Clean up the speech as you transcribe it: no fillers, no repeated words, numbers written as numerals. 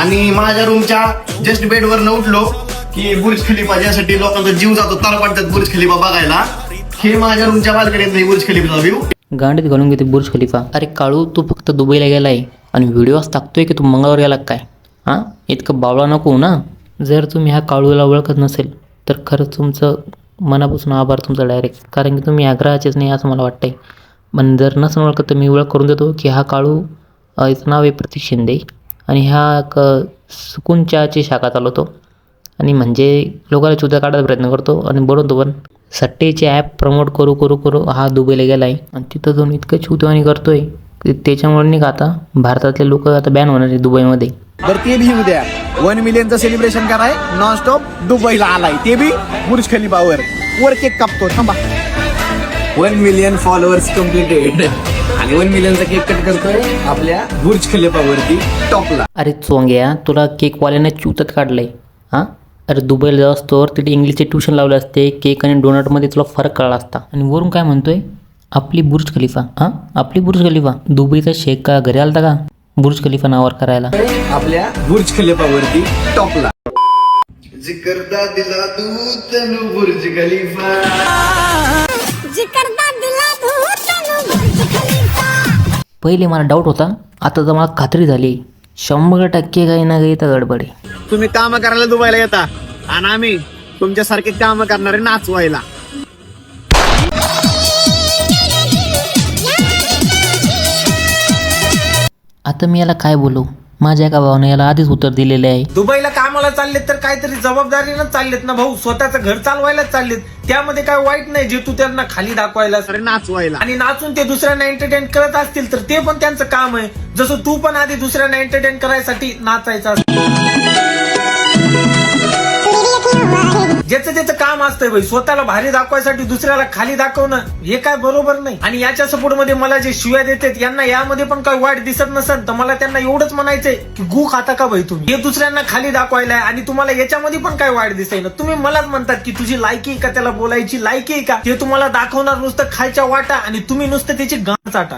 आणि माझ्या रूमच्या जस्ट बेडवर उठलो की बुर्ज खलिफा, ज्यासाठी लोकांचा जीव जातो तर पडतात बुर्ज खलिफा बघायला, हे माझ्या रूमच्या बाल्कनीत नाही बुर्ज खलिफाचा व्ह्यू. गांडीत घालून घेते बुर्ज खलिफा. अरे काळू, तू फक्त दुबईला गेलाय आणि व्हिडिओज टाकतोय की तू मंगळवार गेला काय? हां, इतकं बावळा नको ना. जर तुम्ही ह्या काळूला ओळखत नसेल तर खरंच तुमचं मनापासून आभार तुमचा डायरेक्ट, कारण की तुम्ही आग्रहाचेच नाही असं मला वाटतंय. पण जर नसून ओळखत तर मी ओळख करून देतो की हा काळू, याचं नाव आहे प्रतीक शिंदे आणि हा सुकून चहाची शाखा चालवतो आणि म्हणजे लोकांना चुद्या काढायचा प्रयत्न करतो आणि बनवतो पण. सट्टेचे ॲप प्रमोट करू करू करू हा दुबईला गेला आहे आणि तिथं जाऊन इतकं चुतवानी करतो आहे की त्याच्यामुळे नाही का आता भारतातले लोक आता बॅन होणार आहे दुबईमध्ये. तर ते बी उद्या 1 मिलियनचं सेलिब्रेशन कराय नॉनस्टॉप दुबईला आलाय, ते बी बुर्ज खलिफावर वर केक कापतो. थांबा, 1 मिलियन फॉलोअर्स कम्प्लिटेड आणि 1 मिलियनचा केक कट करतोय आपल्या बुर्ज खलिफावरती टॉपला. अरे चोंग्या, तुला केकवाल्याने चुतत काढलंय. हां, अरे दुबईला जाऊ असतो तिथे इंग्लिशचे ट्युशन लावले असते, केक आणि डोनटमध्ये तुला फरक कळला असता. आणि वरून काय म्हणतोय आपली बुर्ज खलिफा. हां, आपली बुर्ज खलिफा. दुबईचा शेख का घरी आलता का बुर्ज खलिफा नावावर करायला? आपल्या बुर्ज खलिफावरती टॉपला. जिकरदा दिला तू तनु बुर्ज खलिफा. पहिले मला डाऊट होता, आता तर मला खात्री झाली 100% काही ना काही तर गडबड आहे. तुम्ही काम करायला दुबईला येता आणि आम्ही तुमच्यासारखे काम करणारे नाचवायला. आता मी याला काय बोलू? माझ्या एका भावाने याला आधीच उत्तर दिलेले आहे. दुबईला कामाला चाललेत तर काहीतरी जबाबदारीनं चाललेत ना भाऊ, स्वतःचं घर चालवायलाच चाललेत. त्यामध्ये काय वाईट नाही जे तू त्यांना खाली दाखवायला अरे नाचवायला. आणि नाचून ते दुसऱ्यांना एंटरटेन करत असतील तर ते पण त्यांचं काम आहे. जसं तू पण आधी दुसऱ्यांना एंटरटेन करायसाठी नाचायचं ज्याचं त्याचं काम असतंय भाई. स्वतःला भारी दाखवायसाठी दुसऱ्याला खाली दाखवणं हे काय बरोबर नाही. आणि याच्या सपोर्ट मध्ये मला जे शिव्या देतात यांना यामध्ये पण काही वाईट दिसत नसेल तर मला त्यांना एवढंच म्हणायचंय की गु खाता का भाई तुम्ही? हे दुसऱ्यांना खाली दाखवायला आणि तुम्हाला याच्यामध्ये पण काय वाईट दिसाय ना. तुम्ही मलाच म्हणतात की तुझी लायकी का, त्याला बोलायची लायकी आहे का, ते तुम्हाला दाखवणार नुसतं खायच्या वाटा आणि तुम्ही नुसतं त्याची गाण चाटा.